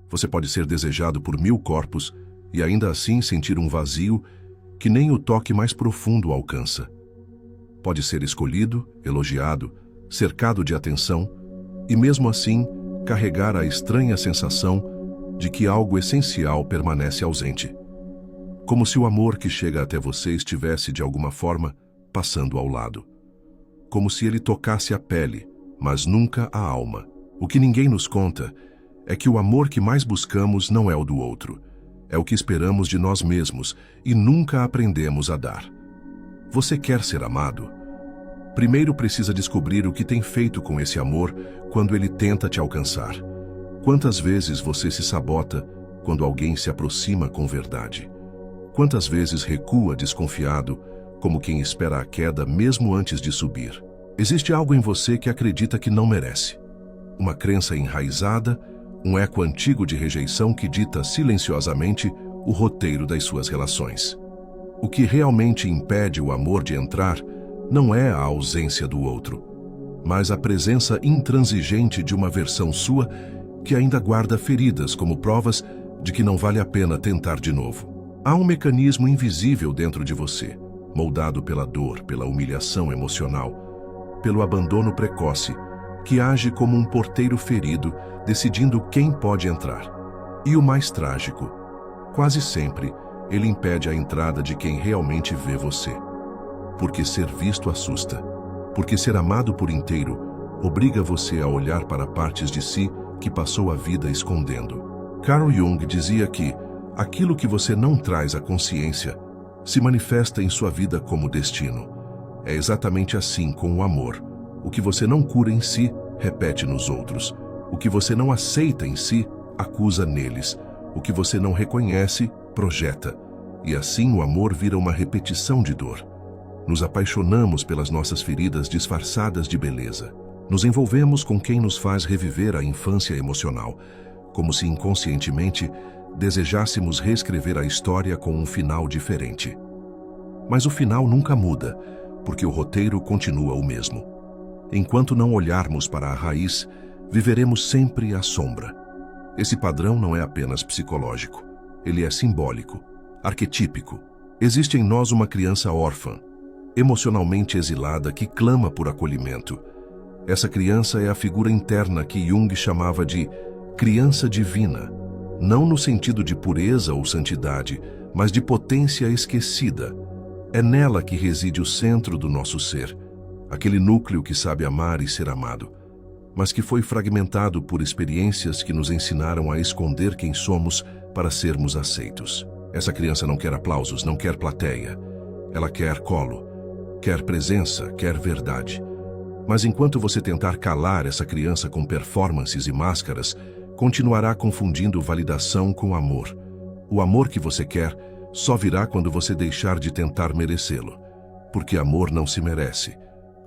Você pode ser desejado por 1000 corpos e ainda assim sentir um vazio que nem o toque mais profundo alcança. Pode ser escolhido, elogiado, cercado de atenção e mesmo assim carregar a estranha sensação de que algo essencial permanece ausente. Como se o amor que chega até você estivesse, de alguma forma, passando ao lado. Como se ele tocasse a pele, mas nunca a alma. O que ninguém nos conta é que o amor que mais buscamos não é o do outro. É o que esperamos de nós mesmos e nunca aprendemos a dar. Você quer ser amado? Primeiro precisa descobrir o que tem feito com esse amor quando ele tenta te alcançar. Quantas vezes você se sabota quando alguém se aproxima com verdade? Quantas vezes recua desconfiado, como quem espera a queda mesmo antes de subir? Existe algo em você que acredita que não merece. Uma crença enraizada, um eco antigo de rejeição que dita silenciosamente o roteiro das suas relações. O que realmente impede o amor de entrar não é a ausência do outro, mas a presença intransigente de uma versão sua que ainda guarda feridas como provas de que não vale a pena tentar de novo. Há um mecanismo invisível dentro de você, moldado pela dor, pela humilhação emocional, pelo abandono precoce, que age como um porteiro ferido, decidindo quem pode entrar. E o mais trágico, quase sempre, ele impede a entrada de quem realmente vê você. Porque ser visto assusta. Porque ser amado por inteiro obriga você a olhar para partes de si que passou a vida escondendo. Carl Jung dizia que aquilo que você não traz à consciência se manifesta em sua vida como destino. É exatamente assim com o amor. O que você não cura em si, repete nos outros. O que você não aceita em si, acusa neles. O que você não reconhece, projeta. E assim o amor vira uma repetição de dor. Nos apaixonamos pelas nossas feridas disfarçadas de beleza. Nos envolvemos com quem nos faz reviver a infância emocional, como se inconscientemente desejássemos reescrever a história com um final diferente. Mas o final nunca muda, porque o roteiro continua o mesmo. Enquanto não olharmos para a raiz, viveremos sempre à sombra. Esse padrão não é apenas psicológico, ele é simbólico, arquetípico. Existe em nós uma criança órfã, emocionalmente exilada, que clama por acolhimento. Essa criança é a figura interna que Jung chamava de criança divina, não no sentido de pureza ou santidade, mas de potência esquecida. É nela que reside o centro do nosso ser, aquele núcleo que sabe amar e ser amado, mas que foi fragmentado por experiências que nos ensinaram a esconder quem somos para sermos aceitos. Essa criança não quer aplausos, não quer plateia. Ela quer colo, quer presença, quer verdade. Mas enquanto você tentar calar essa criança com performances e máscaras, continuará confundindo validação com amor. O amor que você quer só virá quando você deixar de tentar merecê-lo. Porque amor não se merece.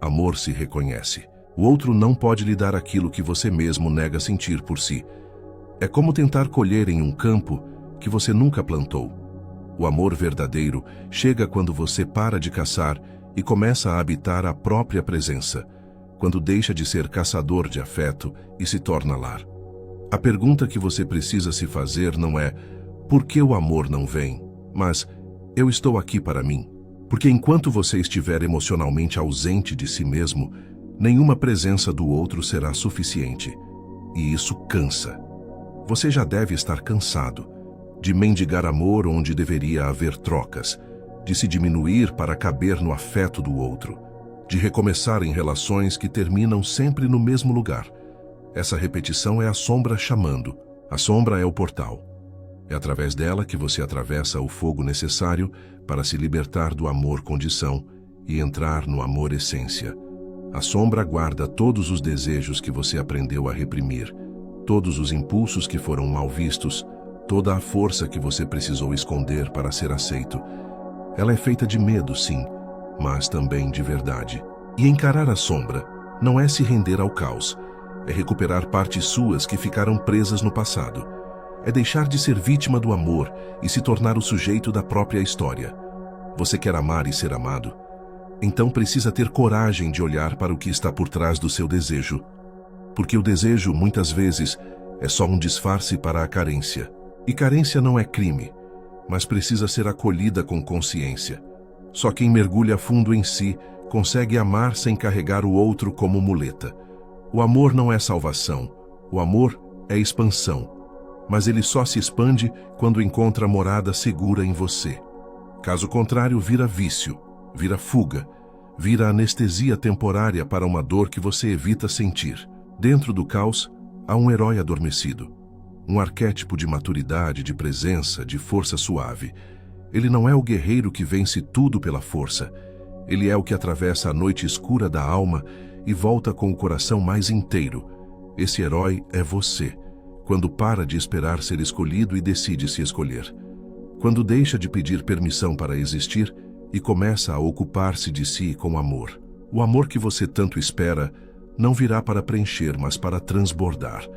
Amor se reconhece. O outro não pode lhe dar aquilo que você mesmo nega sentir por si. É como tentar colher em um campo que você nunca plantou. O amor verdadeiro chega quando você para de caçar e começa a habitar a própria presença, quando deixa de ser caçador de afeto e se torna lar. A pergunta que você precisa se fazer não é por que o amor não vem, mas eu estou aqui para mim. Porque enquanto você estiver emocionalmente ausente de si mesmo, nenhuma presença do outro será suficiente. E isso cansa. Você já deve estar cansado de mendigar amor onde deveria haver trocas, de se diminuir para caber no afeto do outro, de recomeçar em relações que terminam sempre no mesmo lugar. Essa repetição é a sombra chamando. A sombra é o portal. É através dela que você atravessa o fogo necessário para se libertar do amor condição e entrar no amor essência. A sombra guarda todos os desejos que você aprendeu a reprimir, todos os impulsos que foram mal vistos, toda a força que você precisou esconder para ser aceito. Ela é feita de medo, sim, mas também de verdade. E encarar a sombra não é se render ao caos, é recuperar partes suas que ficaram presas no passado. É deixar de ser vítima do amor e se tornar o sujeito da própria história. Você quer amar e ser amado? Então precisa ter coragem de olhar para o que está por trás do seu desejo. Porque o desejo, muitas vezes, é só um disfarce para a carência. E carência não é crime, mas precisa ser acolhida com consciência. Só quem mergulha fundo em si consegue amar sem carregar o outro como muleta. O amor não é salvação, o amor é expansão, mas ele só se expande quando encontra morada segura em você. Caso contrário, vira vício, vira fuga, vira anestesia temporária para uma dor que você evita sentir. Dentro do caos, há um herói adormecido, um arquétipo de maturidade, de presença, de força suave. Ele não é o guerreiro que vence tudo pela força. Ele é o que atravessa a noite escura da alma e volta com o coração mais inteiro. Esse herói é você, quando para de esperar ser escolhido e decide se escolher. Quando deixa de pedir permissão para existir e começa a ocupar-se de si com amor. O amor que você tanto espera não virá para preencher, mas para transbordar.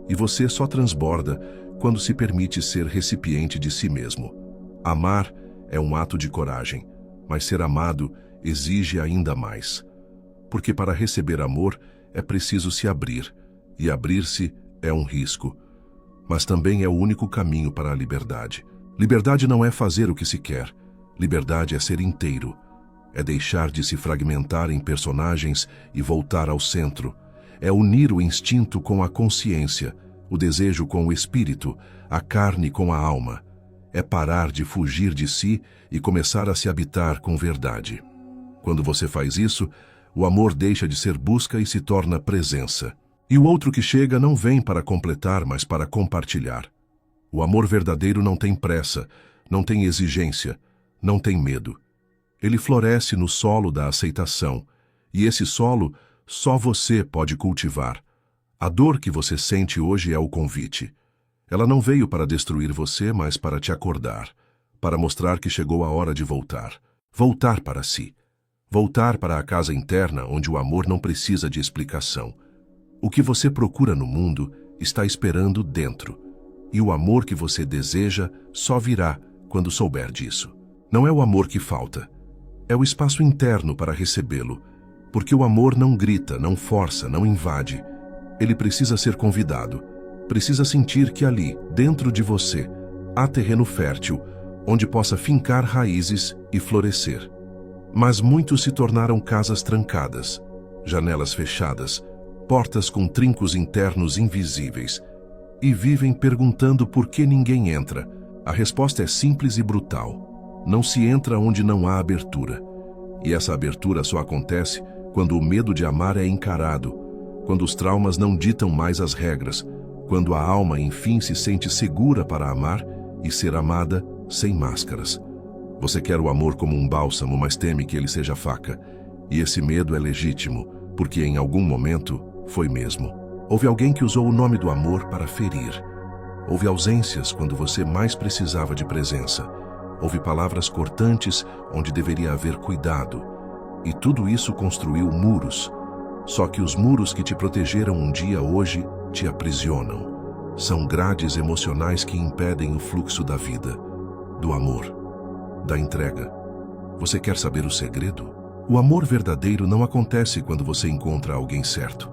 E você só transborda quando se permite ser recipiente de si mesmo. Amar é um ato de coragem, mas ser amado exige ainda mais. Porque para receber amor é preciso se abrir, e abrir-se é um risco. Mas também é o único caminho para a liberdade. Liberdade não é fazer o que se quer. Liberdade é ser inteiro. É deixar de se fragmentar em personagens e voltar ao centro. É unir o instinto com a consciência, o desejo com o espírito, a carne com a alma. É parar de fugir de si e começar a se habitar com verdade. Quando você faz isso, o amor deixa de ser busca e se torna presença. E o outro que chega não vem para completar, mas para compartilhar. O amor verdadeiro não tem pressa, não tem exigência, não tem medo. Ele floresce no solo da aceitação, e esse solo só você pode cultivar. A dor que você sente hoje é o convite. Ela não veio para destruir você, mas para te acordar, para mostrar que chegou a hora de voltar. Voltar para si. Voltar para a casa interna onde o amor não precisa de explicação. O que você procura no mundo está esperando dentro. E o amor que você deseja só virá quando souber disso. Não é o amor que falta. É o espaço interno para recebê-lo. Porque o amor não grita, não força, não invade. Ele precisa ser convidado. Precisa sentir que ali, dentro de você, há terreno fértil, onde possa fincar raízes e florescer. Mas muitos se tornaram casas trancadas, janelas fechadas, portas com trincos internos invisíveis, e vivem perguntando por que ninguém entra. A resposta é simples e brutal. Não se entra onde não há abertura. E essa abertura só acontece quando o medo de amar é encarado, quando os traumas não ditam mais as regras, quando a alma enfim se sente segura para amar e ser amada sem máscaras. Você quer o amor como um bálsamo, mas teme que ele seja faca. E esse medo é legítimo, porque em algum momento foi mesmo. Houve alguém que usou o nome do amor para ferir. Houve ausências quando você mais precisava de presença. Houve palavras cortantes onde deveria haver cuidado. E tudo isso construiu muros. Só que os muros que te protegeram um dia hoje te aprisionam. São grades emocionais que impedem o fluxo da vida, do amor, da entrega. Você quer saber o segredo? O amor verdadeiro não acontece quando você encontra alguém certo.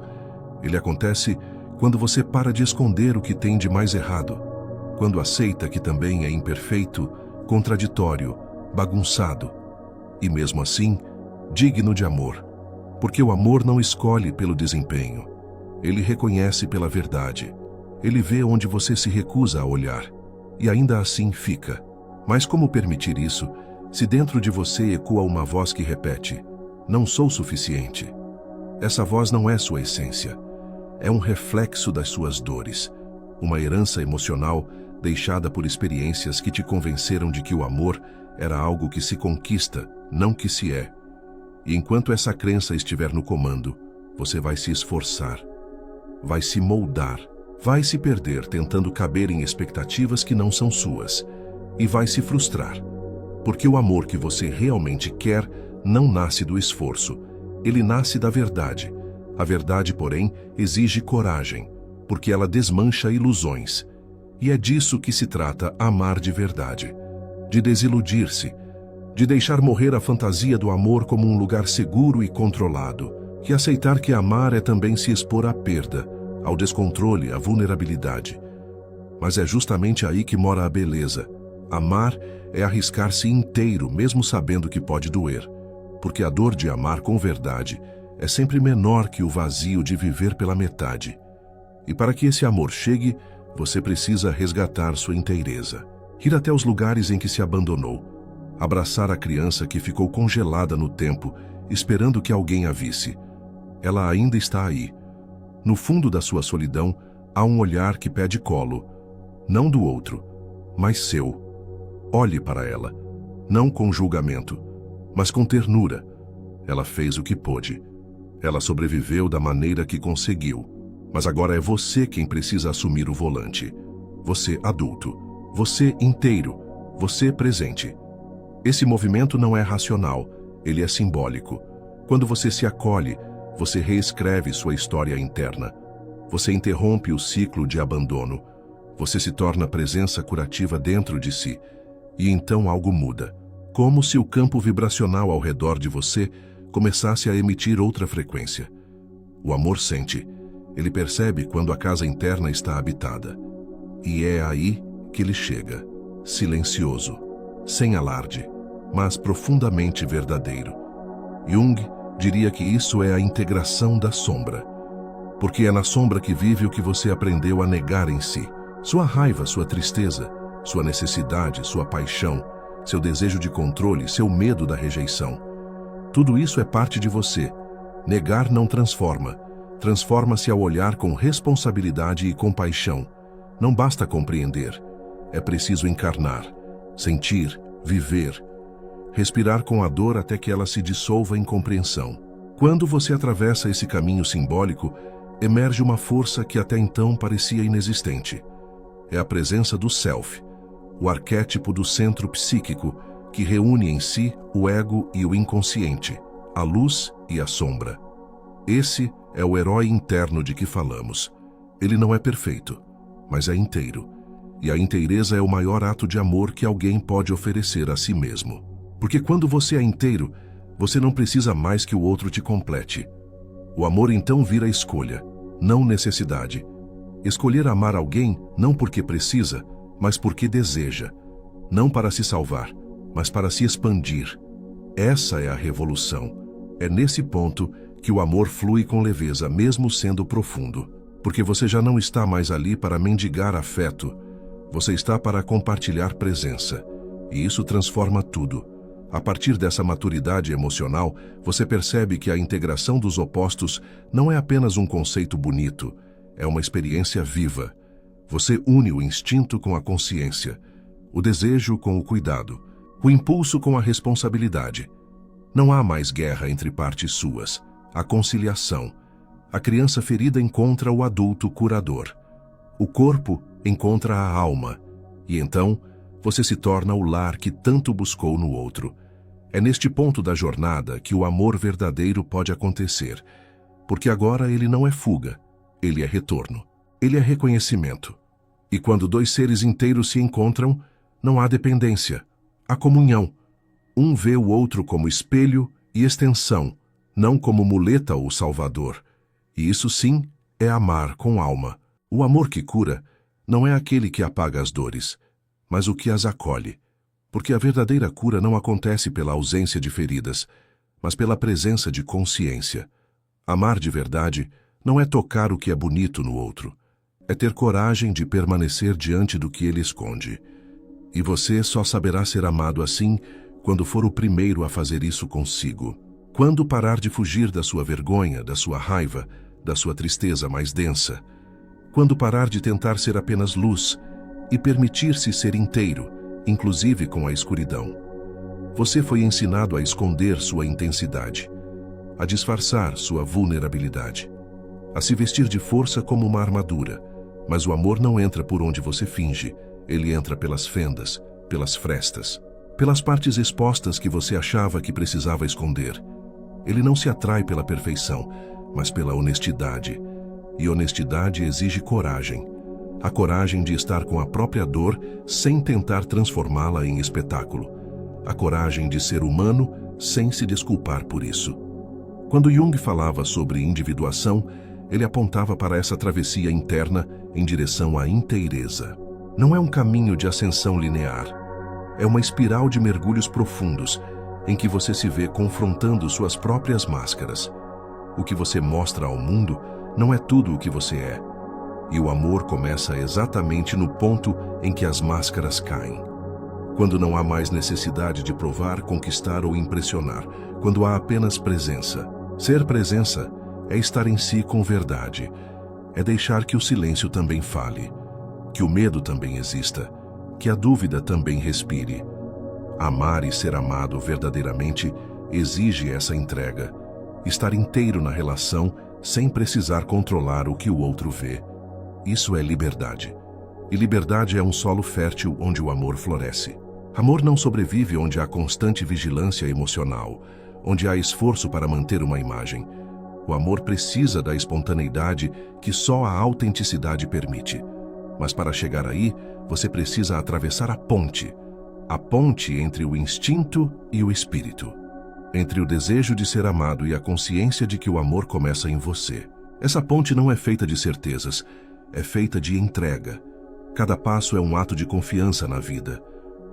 Ele acontece quando você para de esconder o que tem de mais errado, quando aceita que também é imperfeito, contraditório, bagunçado, e mesmo assim, digno de amor. Porque o amor não escolhe pelo desempenho. Ele reconhece pela verdade. Ele vê onde você se recusa a olhar, e ainda assim fica. Mas como permitir isso, se dentro de você ecoa uma voz que repete: não sou suficiente? Essa voz não é sua essência. É um reflexo das suas dores, uma herança emocional deixada por experiências que te convenceram de que o amor era algo que se conquista, não que se é. E enquanto essa crença estiver no comando, você vai se esforçar, vai se moldar, vai se perder tentando caber em expectativas que não são suas, e vai se frustrar. Porque o amor que você realmente quer não nasce do esforço, ele nasce da verdade. A verdade, porém, exige coragem, porque ela desmancha ilusões. E é disso que se trata amar de verdade, de desiludir-se, de deixar morrer a fantasia do amor como um lugar seguro e controlado, que aceitar que amar é também se expor à perda, ao descontrole, à vulnerabilidade. Mas é justamente aí que mora a beleza. Amar é arriscar-se inteiro, mesmo sabendo que pode doer, porque a dor de amar com verdade é sempre menor que o vazio de viver pela metade. E para que esse amor chegue, você precisa resgatar sua inteireza. Ir até os lugares em que se abandonou, abraçar a criança que ficou congelada no tempo, esperando que alguém a visse. Ela ainda está aí. No fundo da sua solidão, há um olhar que pede colo, não do outro, mas seu. Olhe para ela, não com julgamento, mas com ternura. Ela fez o que pôde. Ela sobreviveu da maneira que conseguiu. Mas agora é você quem precisa assumir o volante. Você adulto. Você inteiro. Você presente. Esse movimento não é racional, ele é simbólico. Quando você se acolhe, você reescreve sua história interna. Você interrompe o ciclo de abandono. Você se torna presença curativa dentro de si. E então algo muda. Como se o campo vibracional ao redor de você começasse a emitir outra frequência. O amor sente. Ele percebe quando a casa interna está habitada. E é aí que ele chega, silencioso, sem alarde, mas profundamente verdadeiro. Jung diria que isso é a integração da sombra, porque é na sombra que vive o que você aprendeu a negar em si. Sua raiva, sua tristeza, sua necessidade, sua paixão, seu desejo de controle, seu medo da rejeição. Tudo isso é parte de você. Negar não transforma. Transforma-se ao olhar com responsabilidade e compaixão. Não basta compreender. É preciso encarnar, sentir, viver. Respirar com a dor até que ela se dissolva em compreensão. Quando você atravessa esse caminho simbólico, emerge uma força que até então parecia inexistente. É a presença do Self, o arquétipo do centro psíquico que reúne em si o ego e o inconsciente, a luz e a sombra. Esse é o herói interno de que falamos. Ele não é perfeito, mas é inteiro. E a inteireza é o maior ato de amor que alguém pode oferecer a si mesmo. Porque quando você é inteiro, você não precisa mais que o outro te complete. O amor então vira escolha, não necessidade. Escolher amar alguém não porque precisa, mas porque deseja. Não para se salvar, mas para se expandir. Essa é a revolução. É nesse ponto que o amor flui com leveza, mesmo sendo profundo. Porque você já não está mais ali para mendigar afeto. Você está para compartilhar presença. E isso transforma tudo. A partir dessa maturidade emocional, você percebe que a integração dos opostos não é apenas um conceito bonito, é uma experiência viva. Você une o instinto com a consciência, o desejo com o cuidado, o impulso com a responsabilidade. Não há mais guerra entre partes suas. A conciliação. A criança ferida encontra o adulto curador. O corpo encontra a alma. E então, você se torna o lar que tanto buscou no outro. É neste ponto da jornada que o amor verdadeiro pode acontecer. Porque agora ele não é fuga, ele é retorno. Ele é reconhecimento. E quando dois seres inteiros se encontram, não há dependência, há comunhão. Um vê o outro como espelho e extensão, não como muleta ou salvador. E isso sim é amar com alma. O amor que cura não é aquele que apaga as dores, mas o que as acolhe. Porque a verdadeira cura não acontece pela ausência de feridas, mas pela presença de consciência. Amar de verdade não é tocar o que é bonito no outro, é ter coragem de permanecer diante do que ele esconde. E você só saberá ser amado assim quando for o primeiro a fazer isso consigo. Quando parar de fugir da sua vergonha, da sua raiva, da sua tristeza mais densa. Quando parar de tentar ser apenas luz e permitir-se ser inteiro, inclusive com a escuridão. Você foi ensinado a esconder sua intensidade, a disfarçar sua vulnerabilidade, a se vestir de força como uma armadura. Mas o amor não entra por onde você finge, ele entra pelas fendas, pelas frestas, pelas partes expostas que você achava que precisava esconder. Ele não se atrai pela perfeição, mas pela honestidade. E honestidade exige coragem. A coragem de estar com a própria dor sem tentar transformá-la em espetáculo. A coragem de ser humano sem se desculpar por isso. Quando Jung falava sobre individuação, Ele apontava para essa travessia interna em direção à inteireza. Não é um caminho de ascensão linear. É uma espiral de mergulhos profundos, em que você se vê confrontando suas próprias máscaras. O que você mostra ao mundo não é tudo o que você é. E o amor começa exatamente no ponto em que as máscaras caem. Quando não há mais necessidade de provar, conquistar ou impressionar. Quando há apenas presença. Ser presença é estar em si com verdade. É deixar que o silêncio também fale. Que o medo também exista. Que a dúvida também respire. Amar e ser amado verdadeiramente exige essa entrega. Estar inteiro na relação sem precisar controlar o que o outro vê. Isso é liberdade. E liberdade é um solo fértil onde o amor floresce. Amor não sobrevive onde há constante vigilância emocional, onde há esforço para manter uma imagem. O amor precisa da espontaneidade que só a autenticidade permite. Mas para chegar aí, você precisa atravessar a ponte entre o instinto e o espírito, entre o desejo de ser amado e a consciência de que o amor começa em você. Essa ponte não é feita de certezas, é feita de entrega. Cada passo é um ato de confiança na vida,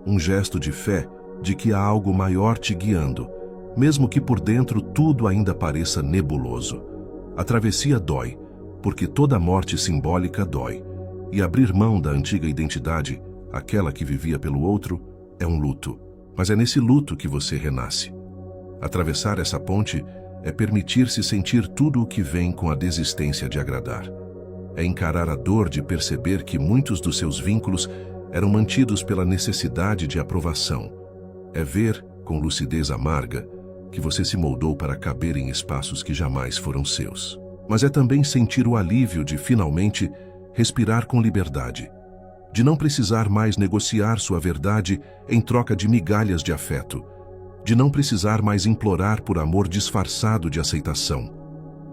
um gesto de fé de que há algo maior te guiando, mesmo que por dentro tudo ainda pareça nebuloso. A travessia dói, porque toda morte simbólica dói, e abrir mão da antiga identidade, aquela que vivia pelo outro, é um luto. Mas é nesse luto que você renasce. Atravessar essa ponte é permitir-se sentir tudo o que vem com a desistência de agradar. É encarar a dor de perceber que muitos dos seus vínculos eram mantidos pela necessidade de aprovação. É ver, com lucidez amarga, que você se moldou para caber em espaços que jamais foram seus. Mas é também sentir o alívio de, finalmente, respirar com liberdade, de não precisar mais negociar sua verdade em troca de migalhas de afeto, de não precisar mais implorar por amor disfarçado de aceitação.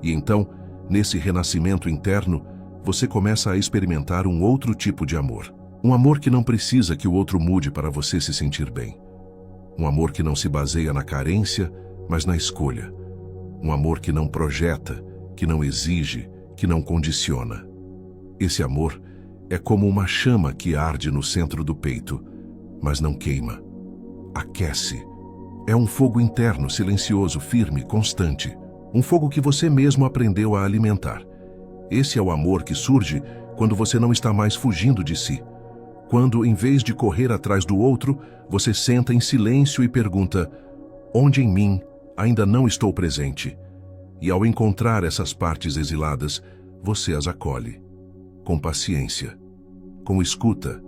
E então, nesse renascimento interno, você começa a experimentar um outro tipo de amor. Um amor que não precisa que o outro mude para você se sentir bem. Um amor que não se baseia na carência, mas na escolha. Um amor que não projeta, que não exige, que não condiciona. Esse amor é como uma chama que arde no centro do peito, mas não queima. Aquece. É um fogo interno, silencioso, firme, constante. Um fogo que você mesmo aprendeu a alimentar. Esse é o amor que surge quando você não está mais fugindo de si. Quando, em vez de correr atrás do outro, você senta em silêncio e pergunta: onde em mim ainda não estou presente? E ao encontrar essas partes exiladas, você as acolhe. Com paciência, com escuta,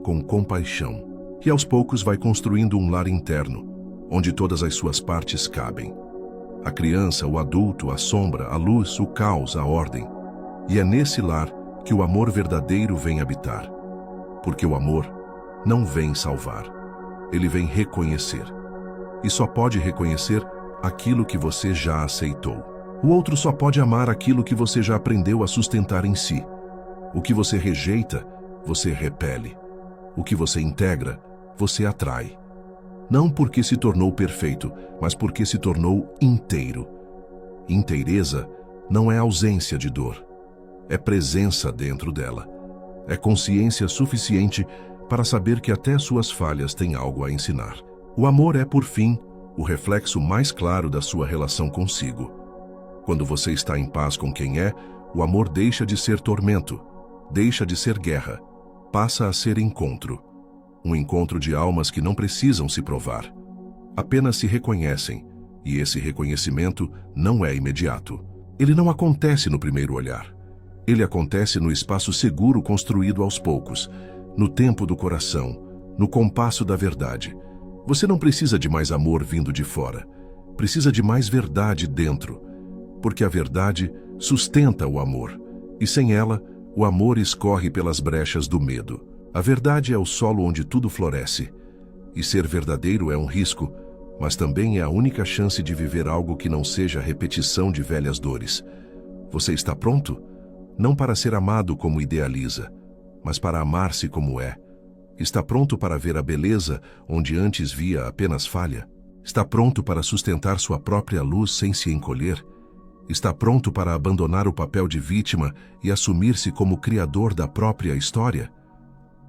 com compaixão. E aos poucos vai construindo um lar interno, onde todas as suas partes cabem. A criança, o adulto, a sombra, a luz, o caos, a ordem. E é nesse lar que o amor verdadeiro vem habitar. Porque o amor não vem salvar, ele vem reconhecer. E só pode reconhecer aquilo que você já aceitou. O outro só pode amar aquilo que você já aprendeu a sustentar em si. O que você rejeita, você repele. O que você integra, você atrai. Não porque se tornou perfeito, mas porque se tornou inteiro. Inteireza não é ausência de dor, é presença dentro dela. É consciência suficiente para saber que até suas falhas têm algo a ensinar. O amor é, por fim, o reflexo mais claro da sua relação consigo. Quando você está em paz com quem é, o amor deixa de ser tormento, deixa de ser guerra, passa a ser encontro. Um encontro de almas que não precisam se provar. Apenas se reconhecem, e esse reconhecimento não é imediato. Ele não acontece no primeiro olhar. Ele acontece no espaço seguro construído aos poucos, no tempo do coração, no compasso da verdade. Você não precisa de mais amor vindo de fora. Precisa de mais verdade dentro. Porque a verdade sustenta o amor, e sem ela, o amor escorre pelas brechas do medo. A verdade é o solo onde tudo floresce. E ser verdadeiro é um risco, mas também é a única chance de viver algo que não seja repetição de velhas dores. Você está pronto? Não para ser amado como idealiza, mas para amar-se como é. Está pronto para ver a beleza onde antes via apenas falha? Está pronto para sustentar sua própria luz sem se encolher? Está pronto para abandonar o papel de vítima e assumir-se como criador da própria história?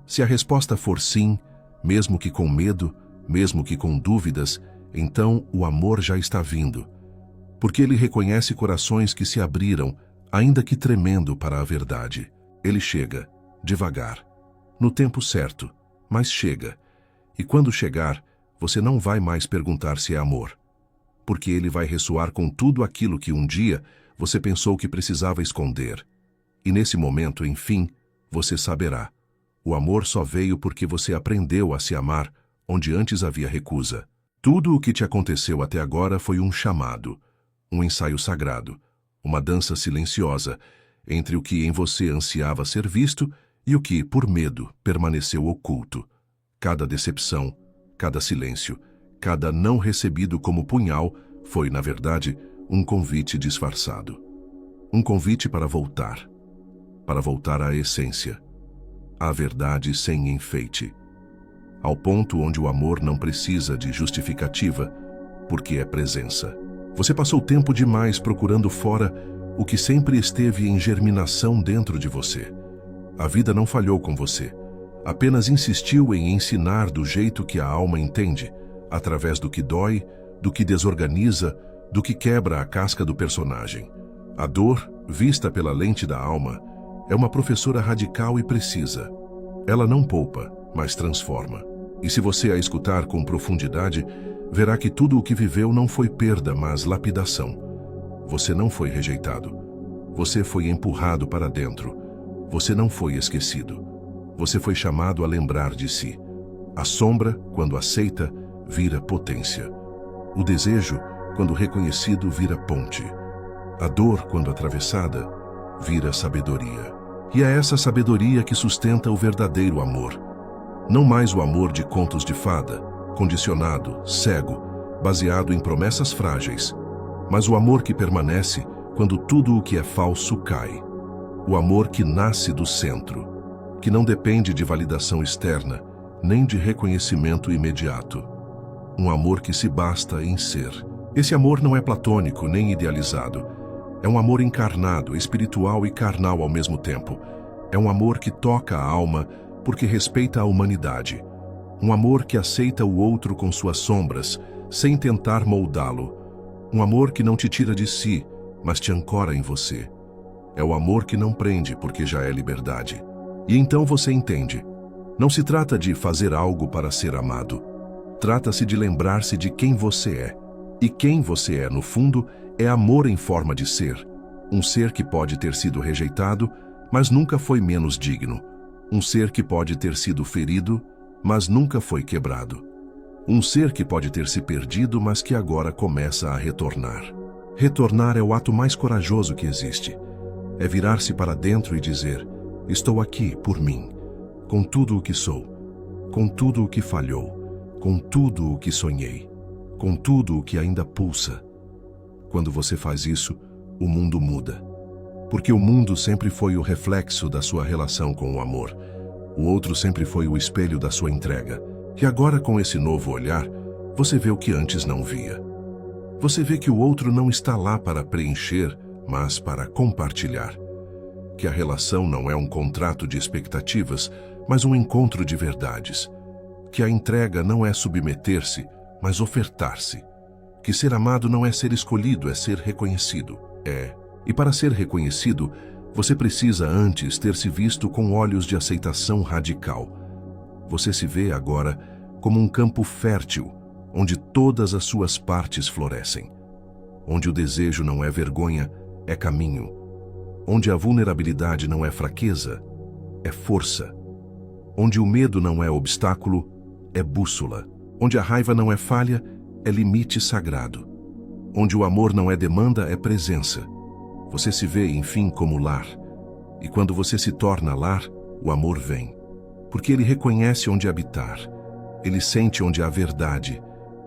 Se a resposta for sim, mesmo que com medo, mesmo que com dúvidas, então o amor já está vindo. Porque ele reconhece corações que se abriram, ainda que tremendo para a verdade. Ele chega, devagar, no tempo certo, mas chega. E quando chegar, você não vai mais perguntar se é amor, porque ele vai ressoar com tudo aquilo que um dia você pensou que precisava esconder. E nesse momento, enfim, você saberá. O amor só veio porque você aprendeu a se amar, onde antes havia recusa. Tudo o que te aconteceu até agora foi um chamado, um ensaio sagrado, uma dança silenciosa entre o que em você ansiava ser visto e o que, por medo, permaneceu oculto. Cada decepção, cada silêncio, cada não recebido como punhal foi, na verdade, um convite disfarçado. Um convite para voltar à essência, à verdade sem enfeite, ao ponto onde o amor não precisa de justificativa, porque é presença. Você passou tempo demais procurando fora o que sempre esteve em germinação dentro de você. A vida não falhou com você, apenas insistiu em ensinar do jeito que a alma entende, através do que dói, do que desorganiza, do que quebra a casca do personagem. A dor, vista pela lente da alma, é uma professora radical e precisa. Ela não poupa, mas transforma. E se você a escutar com profundidade, verá que tudo o que viveu não foi perda, mas lapidação. Você não foi rejeitado. Você foi empurrado para dentro. Você não foi esquecido. Você foi chamado a lembrar de si. A sombra, quando aceita, vira potência. O desejo, quando reconhecido, vira ponte. A dor, quando atravessada, vira sabedoria. E é essa sabedoria que sustenta o verdadeiro amor. Não mais o amor de contos de fada, condicionado, cego, baseado em promessas frágeis, mas o amor que permanece quando tudo o que é falso cai. O amor que nasce do centro, que não depende de validação externa, nem de reconhecimento imediato. Um amor que se basta em ser. Esse amor não é platônico nem idealizado. É um amor encarnado, espiritual e carnal ao mesmo tempo. É um amor que toca a alma porque respeita a humanidade. Um amor que aceita o outro com suas sombras, sem tentar moldá-lo. Um amor que não te tira de si, mas te ancora em você. É o amor que não prende porque já é liberdade. E então você entende. Não se trata de fazer algo para ser amado. Trata-se de lembrar-se de quem você é. E quem você é, no fundo, é amor em forma de ser. Um ser que pode ter sido rejeitado, mas nunca foi menos digno. Um ser que pode ter sido ferido, mas nunca foi quebrado. Um ser que pode ter se perdido, mas que agora começa a retornar. Retornar é o ato mais corajoso que existe. É virar-se para dentro e dizer: estou aqui por mim, com tudo o que sou, com tudo o que falhou, com tudo o que sonhei, com tudo o que ainda pulsa. Quando você faz isso, o mundo muda. Porque o mundo sempre foi o reflexo da sua relação com o amor. O outro sempre foi o espelho da sua entrega. E agora, com esse novo olhar, você vê o que antes não via. Você vê que o outro não está lá para preencher, mas para compartilhar. Que a relação não é um contrato de expectativas, mas um encontro de verdades. Que a entrega não é submeter-se, mas ofertar-se. Que ser amado não é ser escolhido, é ser reconhecido. E para ser reconhecido, você precisa antes ter se visto com olhos de aceitação radical. Você se vê agora como um campo fértil, onde todas as suas partes florescem. Onde o desejo não é vergonha, é caminho. Onde a vulnerabilidade não é fraqueza, é força. Onde o medo não é obstáculo, é bússola. Onde a raiva não é falha, é limite sagrado. Onde o amor não é demanda, é presença. Você se vê, enfim, como lar. E quando você se torna lar, o amor vem. Porque ele reconhece onde habitar. Ele sente onde há verdade.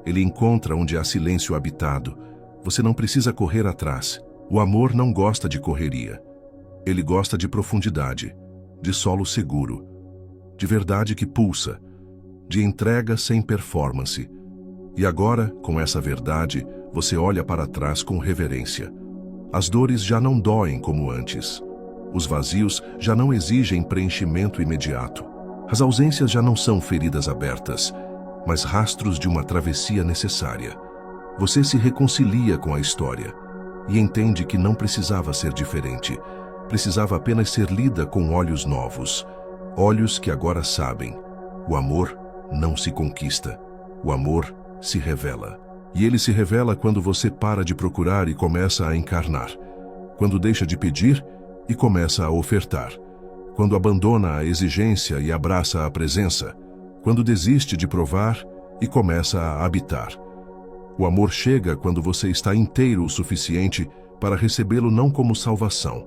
Ele encontra onde há silêncio habitado. Você não precisa correr atrás. O amor não gosta de correria. Ele gosta de profundidade, de solo seguro, de verdade que pulsa, de entrega sem performance. E agora, com essa verdade, você olha para trás com reverência. As dores já não doem como antes. Os vazios já não exigem preenchimento imediato. As ausências já não são feridas abertas, mas rastros de uma travessia necessária. Você se reconcilia com a história e entende que não precisava ser diferente. Precisava apenas ser lida com olhos novos. Olhos que agora sabem. O amor não se conquista. O amor se revela. E ele se revela quando você para de procurar e começa a encarnar. Quando deixa de pedir e começa a ofertar. Quando abandona a exigência e abraça a presença. Quando desiste de provar e começa a habitar. O amor chega quando você está inteiro o suficiente para recebê-lo não como salvação,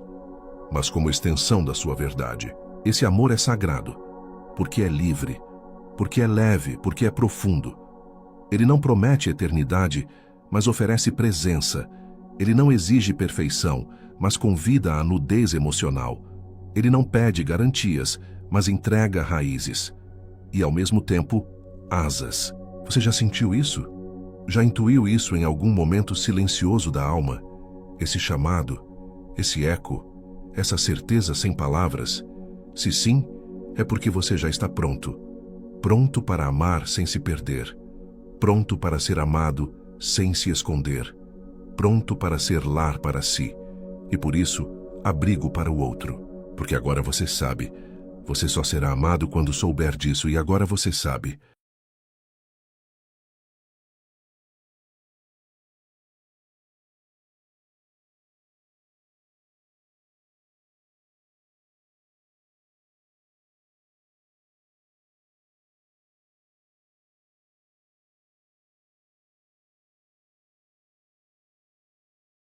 mas como extensão da sua verdade. Esse amor é sagrado, porque é livre, porque é leve, porque é profundo. Ele não promete eternidade, mas oferece presença. Ele não exige perfeição, mas convida à nudez emocional. Ele não pede garantias, mas entrega raízes. E, ao mesmo tempo, asas. Você já sentiu isso? Já intuiu isso em algum momento silencioso da alma? Esse chamado, esse eco, essa certeza sem palavras? Se sim, é porque você já está pronto. Pronto para amar sem se perder. Pronto para ser amado sem se esconder. Pronto para ser lar para si. E por isso, abrigo para o outro. Porque agora você sabe. Você só será amado quando souber disso, e agora você sabe.